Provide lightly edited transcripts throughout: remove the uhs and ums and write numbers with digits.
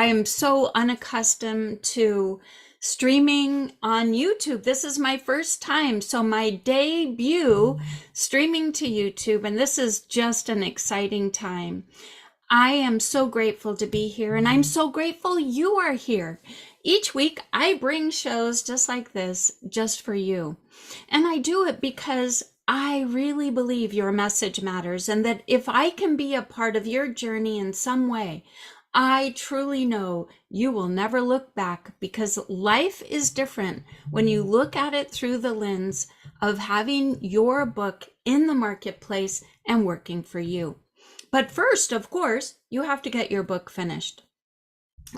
I am so unaccustomed to streaming on YouTube. This is my first time. So my debut streaming to YouTube, and this is just an exciting time. I am so grateful to be here, and I'm so grateful you are here. Each week, I bring shows just like this, just for you. And I do it because I really believe your message matters, and that if I can be a part of your journey in some way, I truly know you will never look back, because life is different when you look at it through the lens of having your book in the marketplace and working for you. But first, of course, you have to get your book finished.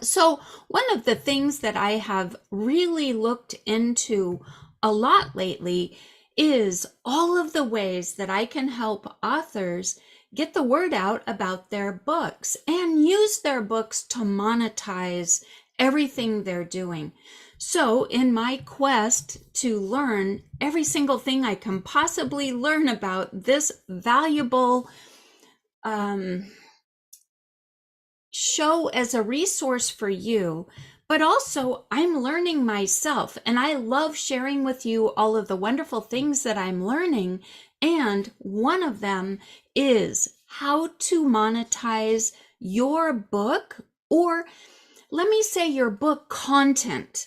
So one of the things that I have really looked into a lot lately is all of the ways that I can help authors get the word out about their books and use their books to monetize everything they're doing. So in my quest to learn every single thing I can possibly learn about this valuable show as a resource for you, but also I'm learning myself, and I love sharing with you all of the wonderful things that I'm learning. And one of them is how to monetize your book, or let me say your book content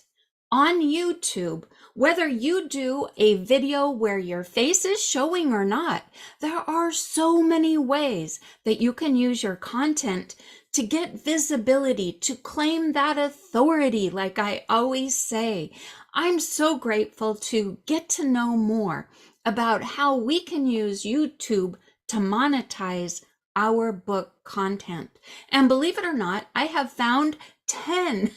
on YouTube. Whether you do a video where your face is showing or not, there are so many ways that you can use your content to get visibility, to claim that authority, like I always say. I'm so grateful to get to know more about how we can use YouTube to monetize our book content. And believe it or not, I have found 10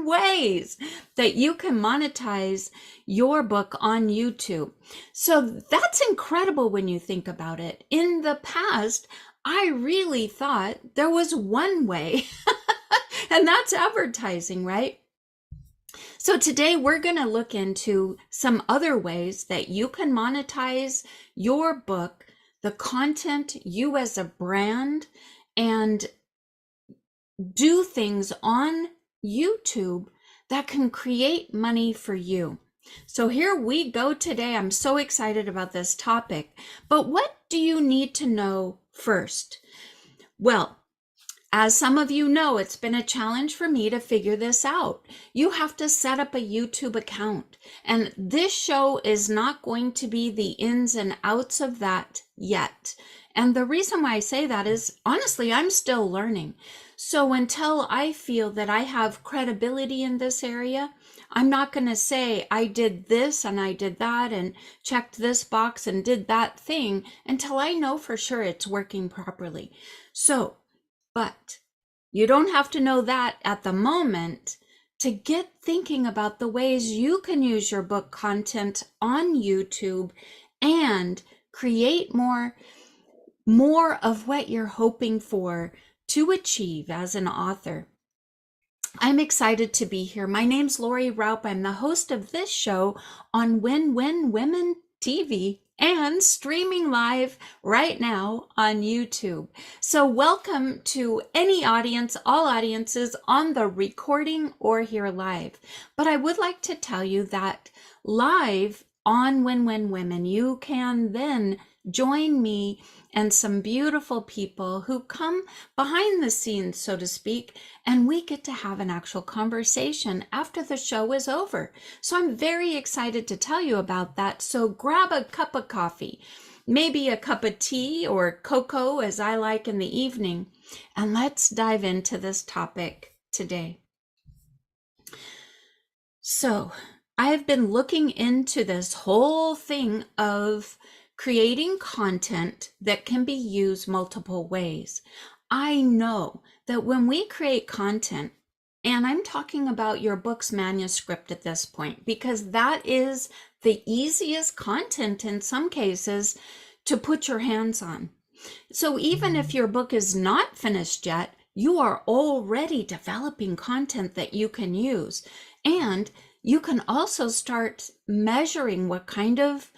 ways that you can monetize your book on YouTube. So that's incredible when you think about it. In the past, I really thought there was one way, and that's advertising, right? So today we're going to look into some other ways that you can monetize your book, the content, you as a brand, and do things on YouTube that can create money for you. So here we go today. I'm so excited about this topic. But what do you need to know first? Well, as some of you know, it's been a challenge for me to figure this out. You have to set up a YouTube account, and this show is not going to be the ins and outs of that yet. And the reason why I say that is, honestly, I'm still learning. So until I feel that I have credibility in this area, I'm not going to say I did this and I did that and checked this box and did that thing until I know for sure it's working properly. So, but you don't have to know that at the moment to get thinking about the ways you can use your book content on YouTube and create more of what you're hoping for to achieve as an author. I'm excited to be here. My name's Raupe. I'm the host of this show on Win-Win Women TV and streaming live right now on YouTube. So welcome to any audience, all audiences on the recording or here live. But I would like to tell you that live on Win-Win Women, you can then join me and some beautiful people who come behind the scenes, so to speak, and we get to have an actual conversation after the show is over. So I'm very excited to tell you about that. So grab a cup of coffee, maybe a cup of tea or cocoa, as I like in the evening, and let's dive into this topic today. So I have been looking into this whole thing of creating content that can be used multiple ways. I know that when we create content, and I'm talking about your book's manuscript at this point, because that is the easiest content in some cases to put your hands on. So even if your book is not finished yet, you are already developing content that you can use. And you can also start measuring what kind of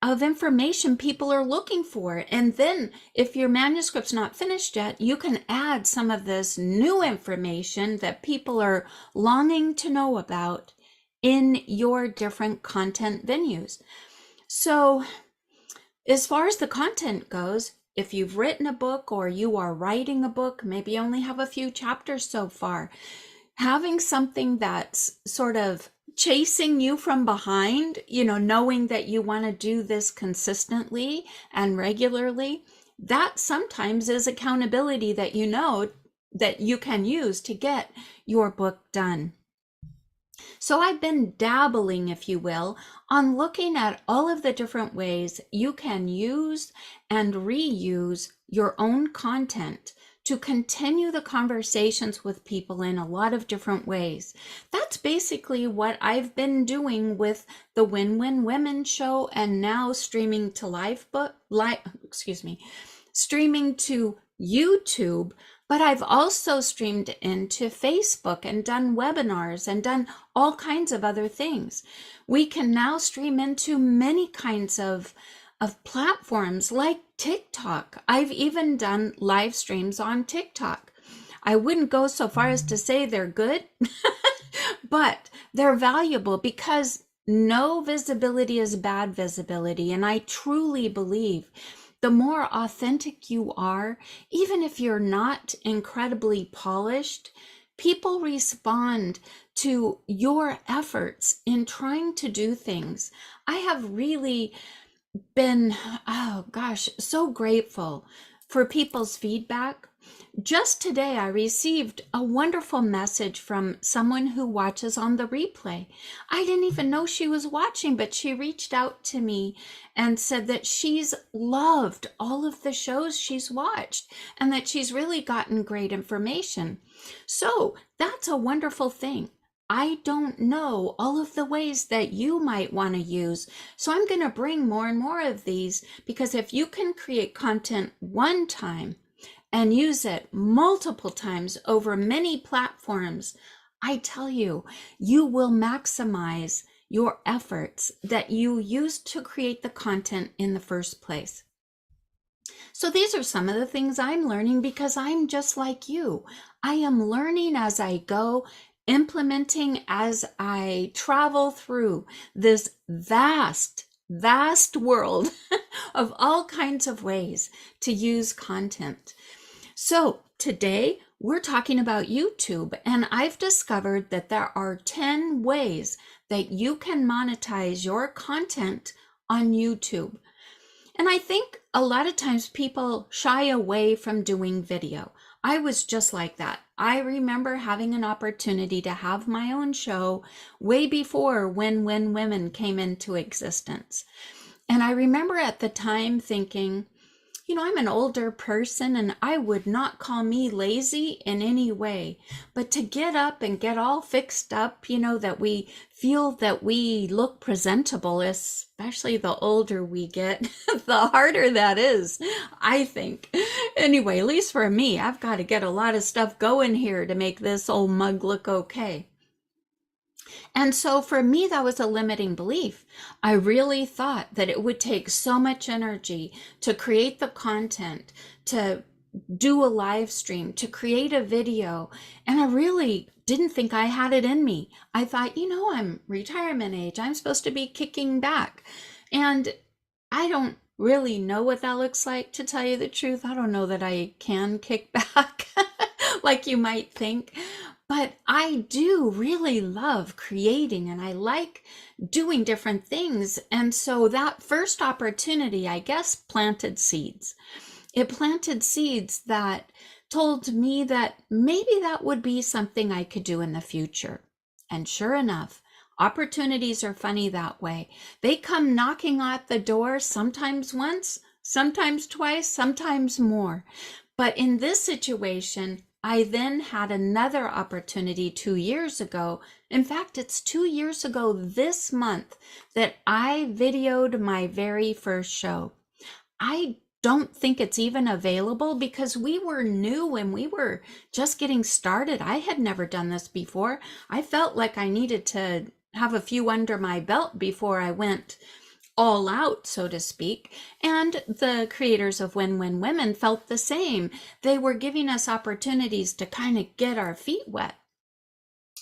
of information people are looking for. And then if your manuscript's not finished yet, you can add some of this new information that people are longing to know about in your different content venues. So as far as the content goes, if you've written a book or you are writing a book, maybe you only have a few chapters so far, having something that's sort of chasing you from behind, knowing that you want to do this consistently and regularly, that sometimes is accountability that that you can use to get your book done. So I've been dabbling, if you will, on looking at all of the different ways you can use and reuse your own content to continue the conversations with people in a lot of different ways. That's basically what I've been doing with the Win-Win Women show, and now streaming to streaming to YouTube. But I've also streamed into Facebook and done webinars and done all kinds of other things. We can now stream into many kinds of platforms like TikTok. I've even done live streams on TikTok. I wouldn't go so far as to say they're good, but they're valuable because no visibility is bad visibility. And I truly believe the more authentic you are, even if you're not incredibly polished, people respond to your efforts in trying to do things. I have really been, so grateful for people's feedback. Just today, I received a wonderful message from someone who watches on the replay. I didn't even know she was watching, but she reached out to me and said that she's loved all of the shows she's watched and that she's really gotten great information. So that's a wonderful thing. I don't know all of the ways that you might want to use. So I'm going to bring more and more of these, because if you can create content one time and use it multiple times over many platforms, I tell you, you will maximize your efforts that you used to create the content in the first place. So these are some of the things I'm learning, because I'm just like you. I am learning as I go, implementing as I travel through this vast world of all kinds of ways to use content. So today we're talking about YouTube, and I've discovered that there are 10 ways that you can monetize your content on YouTube. And I think a lot of times people shy away from doing video. I was just like that. I remember having an opportunity to have my own show way before Win-Win Women came into existence. And I remember at the time thinking, I'm an older person and I would not call me lazy in any way, but to get up and get all fixed up, that we feel that we look presentable, especially the older we get, the harder that is, I think. Anyway, at least for me, I've got to get a lot of stuff going here to make this old mug look okay. And so for me, that was a limiting belief. I really thought that it would take so much energy to create the content, to do a live stream, to create a video. And I really didn't think I had it in me. I thought, I'm retirement age. I'm supposed to be kicking back. And I don't really know what that looks like, to tell you the truth. I don't know that I can kick back like you might think. But I do really love creating, and I like doing different things. And so that first opportunity, I guess, planted seeds. It planted seeds that told me that maybe that would be something I could do in the future. And sure enough, opportunities are funny that way. They come knocking at the door, sometimes once, sometimes twice, sometimes more. But in this situation, I then had another opportunity 2 years ago. In fact, it's 2 years ago this month that I videoed my very first show. I don't think it's even available because we were new and we were just getting started. I had never done this before. I felt like I needed to have a few under my belt before I went all out, so to speak. And the creators of Win Win Women felt the same. They were giving us opportunities to kind of get our feet wet.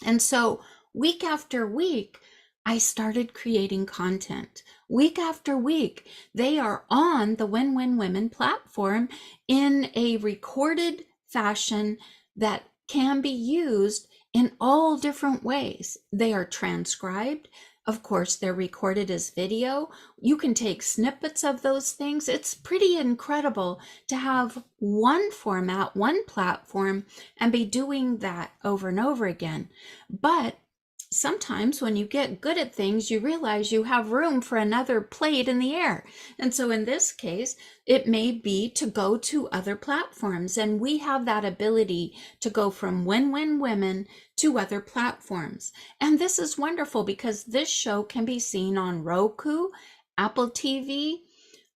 And so week after week, I started creating content. Week after week, they are on the Win Win Women platform in a recorded fashion that can be used in all different ways. They are transcribed. Of course, they're recorded as video. You can take snippets of those things. It's pretty incredible to have one format, one platform, and be doing that over and over again. But sometimes when you get good at things, you realize you have room for another plate in the air. And so in this case, it may be to go to other platforms. And we have that ability to go from Win Win Women to other platforms. And this is wonderful because this show can be seen on Roku, Apple TV,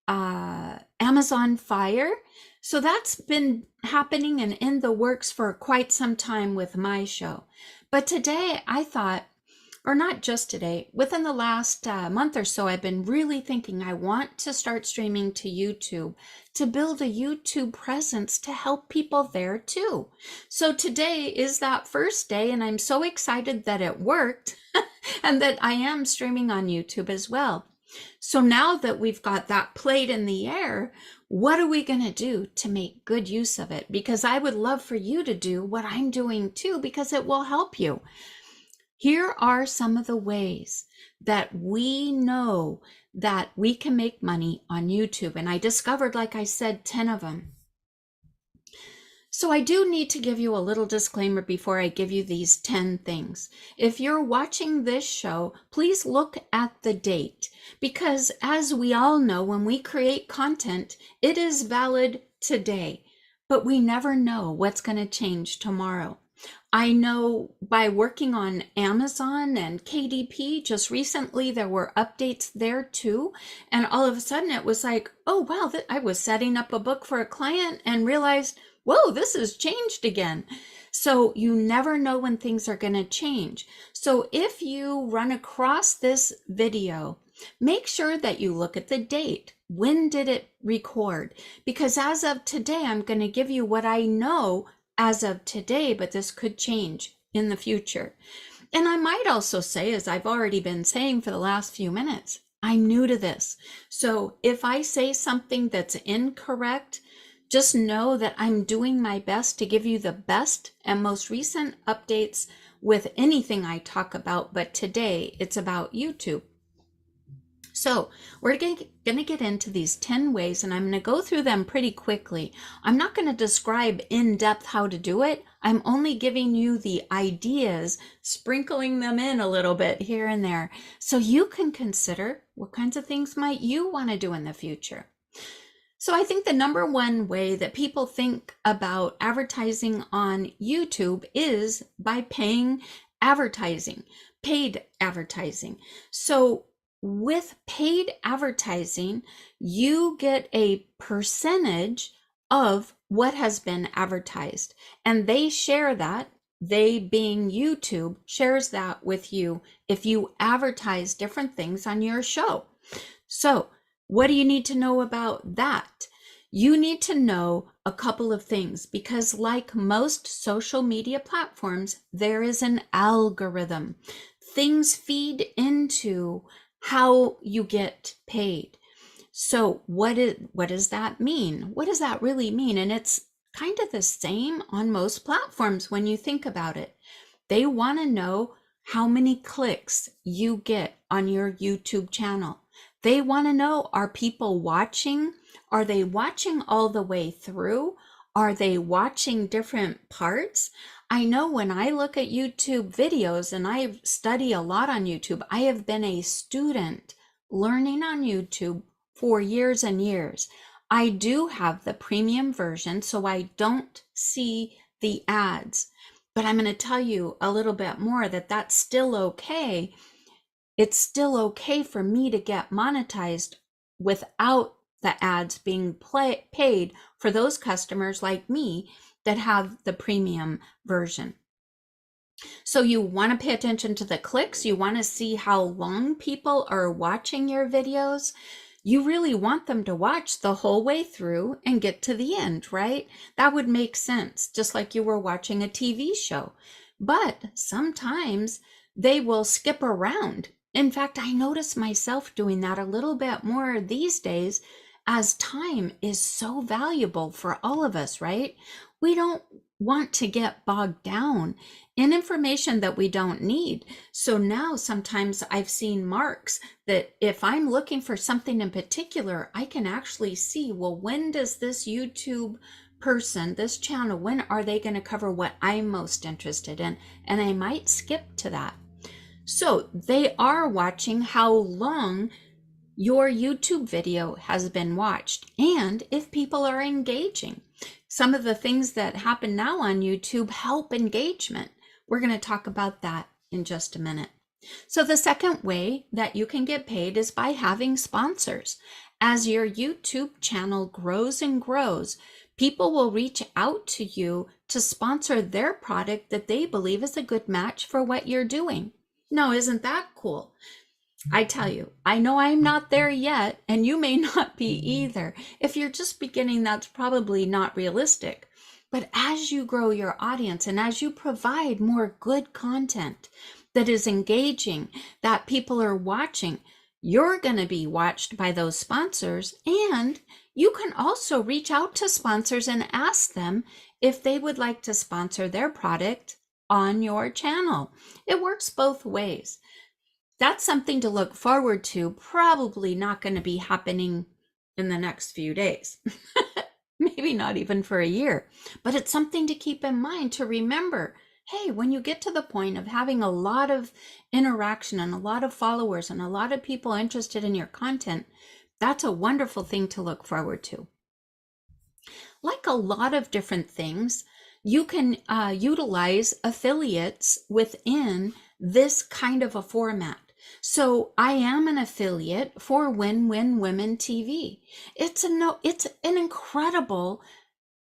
Amazon Fire. So that's been happening and in the works for quite some time with my show. But today I thought, or not just today, within the last month or so, I've been really thinking I want to start streaming to YouTube, to build a YouTube presence to help people there too. So today is that first day, and I'm so excited that it worked and that I am streaming on YouTube as well. So now that we've got that plate in the air, what are we going to do to make good use of it? Because I would love for you to do what I'm doing too, because it will help you. Here are some of the ways that we know that we can make money on YouTube. And I discovered, like I said, 10 of them. So I do need to give you a little disclaimer before I give you these 10 things. If you're watching this show, please look at the date, because as we all know, when we create content, it is valid today, but we never know what's going to change tomorrow. I know by working on Amazon and KDP just recently, there were updates there too. And all of a sudden it was like, oh, wow, I was setting up a book for a client and realized, whoa, this has changed again. So you never know when things are going to change. So if you run across this video, make sure that you look at the date. When did it record? Because as of today, I'm going to give you what I know as of today, but this could change in the future. And I might also say, as I've already been saying for the last few minutes, I'm new to this. So if I say something that's incorrect, just know that I'm doing my best to give you the best and most recent updates with anything I talk about, but today it's about YouTube. So we're going to get into these 10 ways, and I'm going to go through them pretty quickly. I'm not going to describe in depth how to do it. I'm only giving you the ideas, sprinkling them in a little bit here and there, so you can consider what kinds of things might you want to do in the future. So I think the number one way that people think about advertising on YouTube is by paying advertising, paid advertising. So with paid advertising, you get a percentage of what has been advertised, and they share that. They, being YouTube, shares that with you if you advertise different things on your show. So what do you need to know about that? You need to know a couple of things, because like most social media platforms, there is an algorithm. Things feed into how you get paid. So what does that mean? What does that really mean? And it's kind of the same on most platforms when you think about it. They want to know how many clicks you get on your YouTube channel. They want to know, are people watching? Are they watching all the way through? Are they watching different parts? I know when I look at YouTube videos, and I study a lot on YouTube, I have been a student learning on YouTube for years and years. I do have the premium version, so I don't see the ads, but I'm going to tell you a little bit more that that's still okay. It's still okay for me to get monetized without the ads being paid for those customers like me that have the premium version. So you want to pay attention to the clicks. You want to see how long people are watching your videos. You really want them to watch the whole way through and get to the end, right? That would make sense, just like you were watching a TV show. But sometimes they will skip around. In fact, I notice myself doing that a little bit more these days, as time is so valuable for all of us, right? We don't want to get bogged down in information that we don't need. So now sometimes I've seen marks that if I'm looking for something in particular, I can actually see, well, when does this YouTube person, this channel, when are they going to cover what I'm most interested in? And I might skip to that. So they are watching how long your YouTube video has been watched and if people are engaging. Some of the things that happen now on YouTube help engagement. We're going to talk about that in just a minute. So the second way that you can get paid is by having sponsors. As your YouTube channel grows and grows, people will reach out to you to sponsor their product that they believe is a good match for what you're doing. No, isn't that cool? I tell you, I know I'm not there yet, and you may not be either. If you're just beginning, that's probably not realistic. But as you grow your audience and as you provide more good content that is engaging, that people are watching, you're going to be watched by those sponsors. And you can also reach out to sponsors and ask them if they would like to sponsor their product on your channel. It works both ways. That's something to look forward to. Probably not going to be happening in the next few days. Maybe not even for a year. But it's something to keep in mind, to remember, hey, when you get to the point of having a lot of interaction and a lot of followers and a lot of people interested in your content, that's a wonderful thing to look forward to. Like a lot of different things, you can utilize affiliates within this kind of a format. So I am an affiliate for Win-Win Women TV. It's an incredible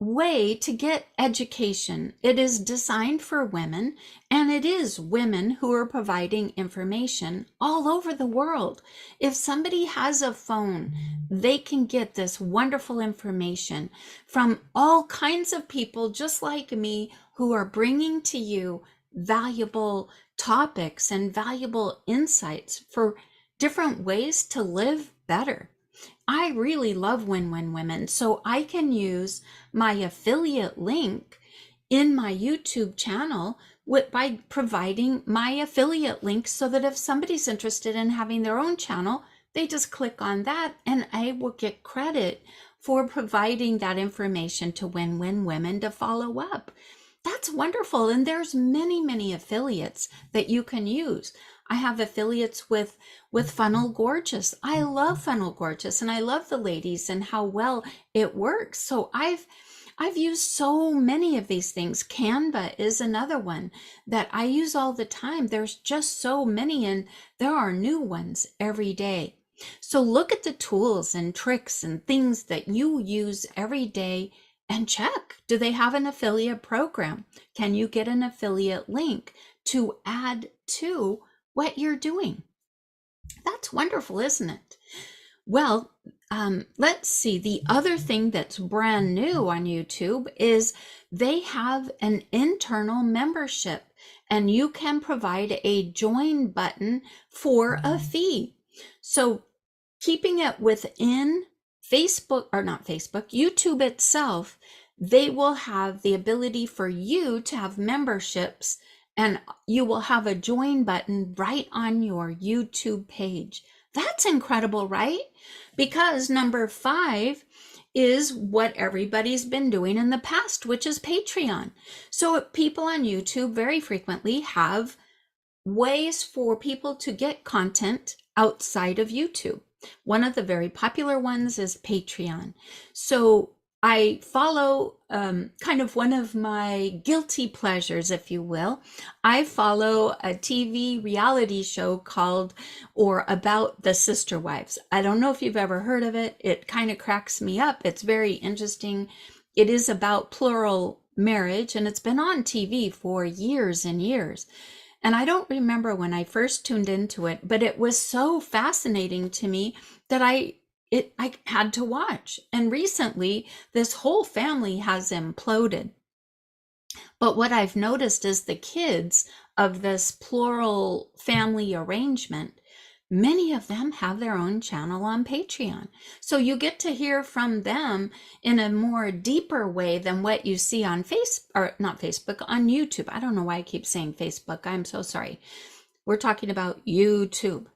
way to get education. It is designed for women, and it is women who are providing information all over the world. If somebody has a phone, they can get this wonderful information from all kinds of people just like me, who are bringing to you valuable topics and valuable insights for different ways to live better. I really love Win-Win Women, so I can use my affiliate link in my YouTube channel by providing my affiliate link, so that if somebody's interested in having their own channel, they just click on that and I will get credit for providing that information to Win-Win Women to follow up. That's wonderful. And there's many affiliates that you can use. I have affiliates with Funnel Gorgeous. I love Funnel Gorgeous and I love the ladies and how well it works. So I've used so many of these things. Canva is another one that I use all the time. There's just so many, and there are new ones every day. So look at the tools and tricks and things that you use every day and check, do they have an affiliate program? Can you get an affiliate link to add to what you're doing? That's wonderful, isn't it? Well, let's see. The other thing that's brand new on YouTube is they have an internal membership, and you can provide a join button for a fee. So keeping it within Facebook, or not Facebook, YouTube itself, they will have the ability for you to have memberships, and you will have a join button right on your YouTube page. That's incredible, right? Because number 5 is what everybody's been doing in the past, which is Patreon. So people on YouTube very frequently have ways for people to get content outside of YouTube. One of the very popular ones is Patreon. So I follow kind of one of my guilty pleasures, if you will. I follow a TV reality show called or about the Sister Wives. I don't know if you've ever heard of it. It kind of cracks me up. It's very interesting. It is about plural marriage, and it's been on TV for years and years. And I don't remember when I first tuned into it, but it was so fascinating to me that I had to watch. And recently, this whole family has imploded. But what I've noticed is the kids of this plural family arrangement, many of them have their own channel on Patreon. So you get to hear from them in a more deeper way than what you see on not Facebook, on YouTube. I don't know why I keep saying Facebook. I'm so sorry. We're talking about YouTube.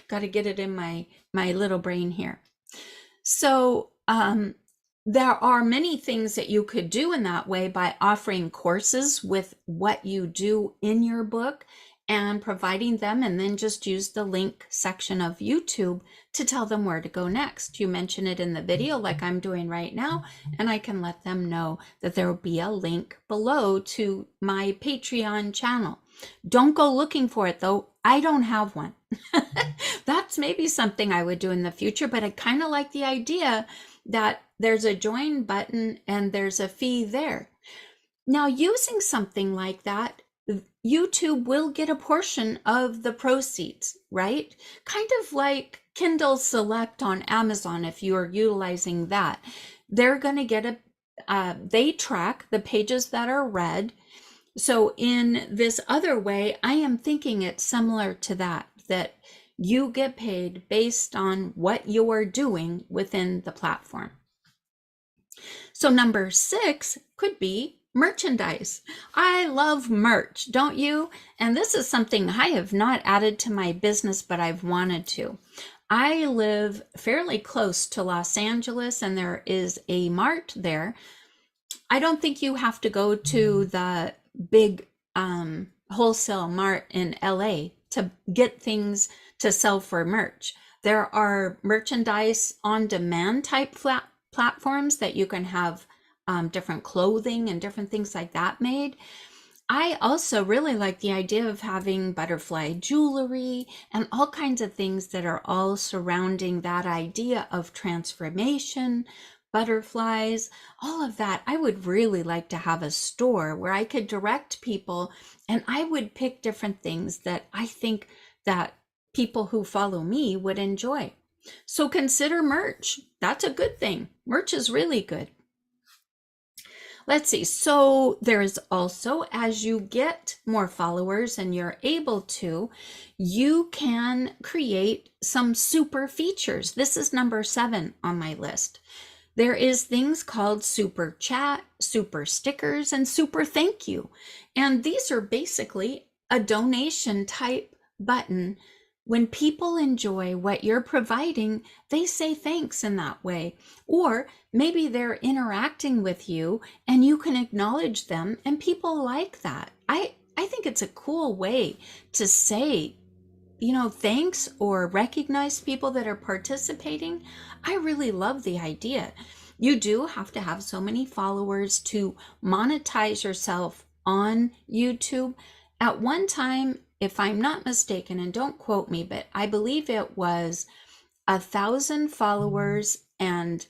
Got to get it in my little brain here. So, there are many things that you could do in that way by offering courses with what you do in your book and providing them, and then just use the link section of YouTube to tell them where to go next. You mention it in the video like I'm doing right now, and I can let them know that there will be a link below to my Patreon channel. Don't go looking for it though. I don't have one. That's maybe something I would do in the future, but I kind of like the idea that there's a join button and there's a fee there. Now, using something like that, YouTube will get a portion of the proceeds, right? Kind of like Kindle Select on Amazon, if you're utilizing that. They're going to get they track the pages that are read. So in this other way, I am thinking it's similar to that you get paid based on what you're doing within the platform. So number 6 could be merchandise. I love merch, don't you? And this is something I have not added to my business, but I've wanted to. I live fairly close to Los Angeles, and there is a mart there. I don't think you have to go to the big wholesale mart in LA to get things to sell for merch. There are merchandise on demand type platforms that you can have different clothing and different things like that made. I also really like the idea of having butterfly jewelry and all kinds of things that are all surrounding that idea of transformation, butterflies, all of that. I would really like to have a store where I could direct people, and I would pick different things that I think that people who follow me would enjoy. So consider merch. That's a good thing. Merch is really good. Let's see. So there's also, as you get more followers and you're able to, you can create some super features. This is number 7 on my list. There is things called super chat, super stickers, and super thank you. And these are basically a donation type button. When people enjoy what you're providing, they say thanks in that way. Or maybe they're interacting with you and you can acknowledge them, and people like that. I think it's a cool way to say, thanks, or recognize people that are participating. I really love the idea. You do have to have so many followers to monetize yourself on YouTube. At one time, if I'm not mistaken, and don't quote me, but I believe it was 1,000 followers and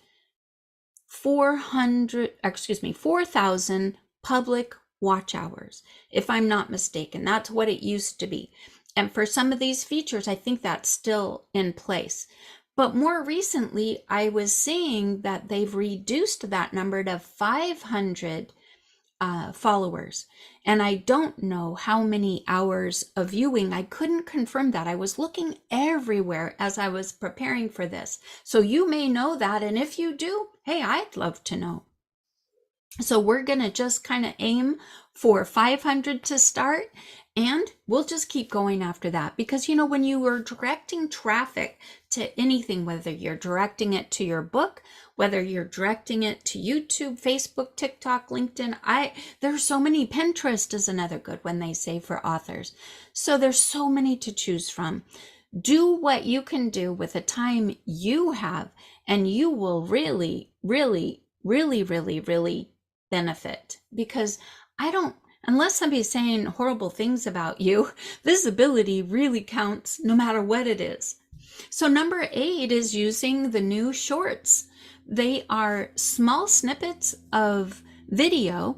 4,000 public watch hours. If I'm not mistaken, that's what it used to be. And for some of these features, I think that's still in place. But more recently, I was seeing that they've reduced that number to 500 followers. And I don't know how many hours of viewing. I couldn't confirm that. I was looking everywhere as I was preparing for this. So you may know that. And if you do, hey, I'd love to know. So we're going to just kind of aim for 500 to start, and we'll just keep going after that. Because, when you are directing traffic to anything, whether you're directing it to your book, whether you're directing it to YouTube, Facebook, TikTok, LinkedIn, there's so many. Pinterest is another good one, they say, for authors. So there's so many to choose from. Do what you can do with the time you have, and you will really, really, really, really, really benefit. Because unless somebody's saying horrible things about you, visibility really counts no matter what it is. So number 8 is using the new shorts. They are small snippets of video,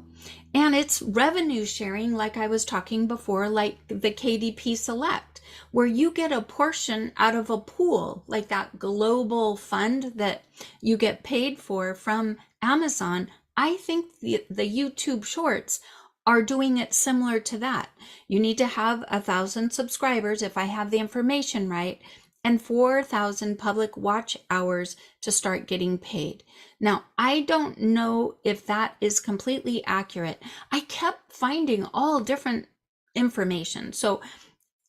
and it's revenue sharing, like I was talking before, like the KDP Select, where you get a portion out of a pool, like that global fund that you get paid for from Amazon. I think the YouTube Shorts are doing it similar to that. You need to have 1,000 subscribers, if I have the information right, and 4,000 public watch hours to start getting paid. Now, I don't know if that is completely accurate. I kept finding all different information. So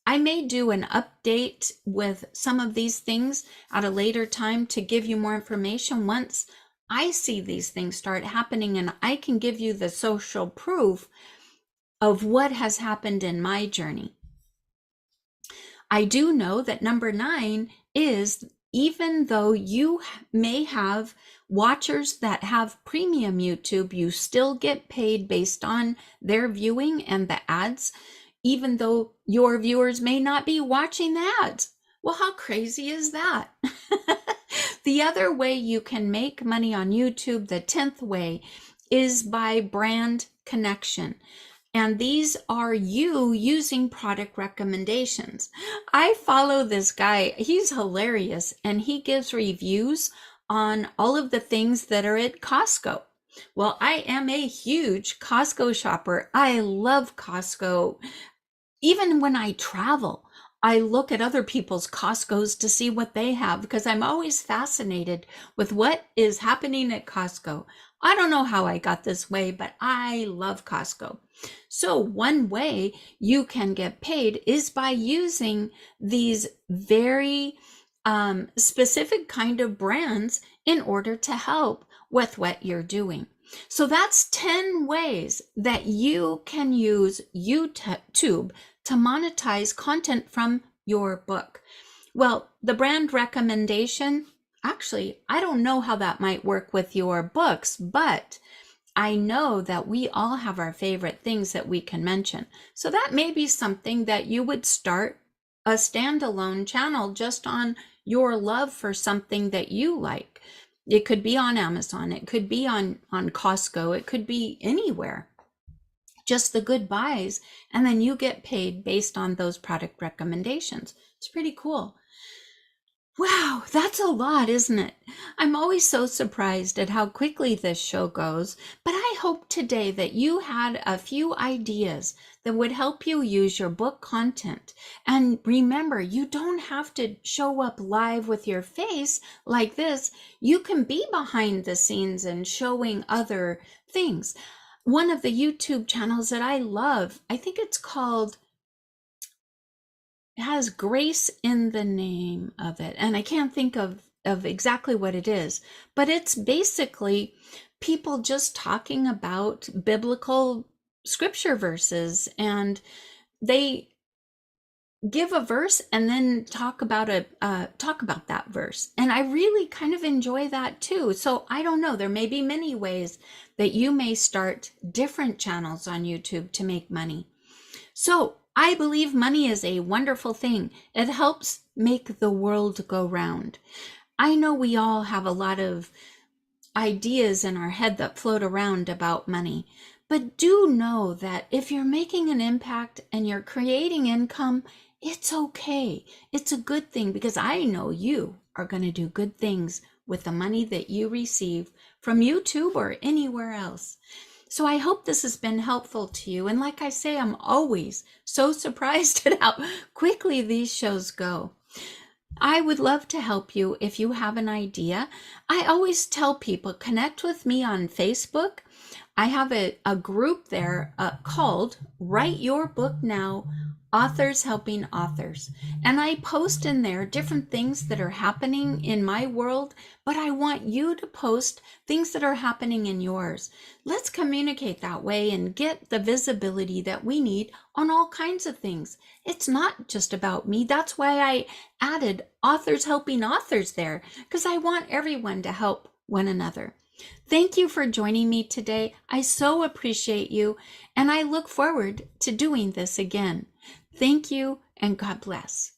I may do an update with some of these things at a later time to give you more information once I see these things start happening, and I can give you the social proof of what has happened in my journey. I do know that number 9 is, even though you may have watchers that have premium YouTube, you still get paid based on their viewing and the ads, even though your viewers may not be watching the ads. Well, how crazy is that? The other way you can make money on YouTube, the 10th way, is by brand connection. And these are you using product recommendations. I follow this guy. He's hilarious, and he gives reviews on all of the things that are at Costco. Well, I am a huge Costco shopper. I love Costco. Even when I travel, I look at other people's Costcos to see what they have, because I'm always fascinated with what is happening at Costco. I don't know how I got this way, but I love Costco. So one way you can get paid is by using these very specific kind of brands in order to help with what you're doing. So that's 10 ways that you can use YouTube to monetize content from your book. Well, the brand recommendation, actually, I don't know how that might work with your books, but I know that we all have our favorite things that we can mention. So that may be something that you would start a standalone channel just on your love for something that you like. It could be on Amazon. It could be on Costco. It could be anywhere. Just the good buys, and then you get paid based on those product recommendations. It's pretty cool. Wow, that's a lot, isn't it? I'm always so surprised at how quickly this show goes, but I hope today that you had a few ideas that would help you use your book content. And remember, you don't have to show up live with your face like this. You can be behind the scenes and showing other things. One of the YouTube channels that I love, I think it's called, it has Grace in the name of it, and I can't think of exactly what it is, but it's basically people just talking about biblical scripture verses, and they give a verse and then talk about that verse. And I really kind of enjoy that too. So I don't know, there may be many ways that you may start different channels on YouTube to make money. So I believe money is a wonderful thing. It helps make the world go round. I know we all have a lot of ideas in our head that float around about money, but do know that if you're making an impact and you're creating income, it's okay. It's a good thing, because I know you are going to do good things with the money that you receive from YouTube or anywhere else. So I hope this has been helpful to you. And like I say, I'm always so surprised at how quickly these shows go. I would love to help you if you have an idea. I always tell people, connect with me on Facebook. I have a group there called Write Your Book Now, Authors Helping Authors. And I post in there different things that are happening in my world, but I want you to post things that are happening in yours. Let's communicate that way and get the visibility that we need on all kinds of things. It's not just about me. That's why I added Authors Helping Authors there, because I want everyone to help one another. Thank you for joining me today. I so appreciate you, and I look forward to doing this again. Thank you, and God bless.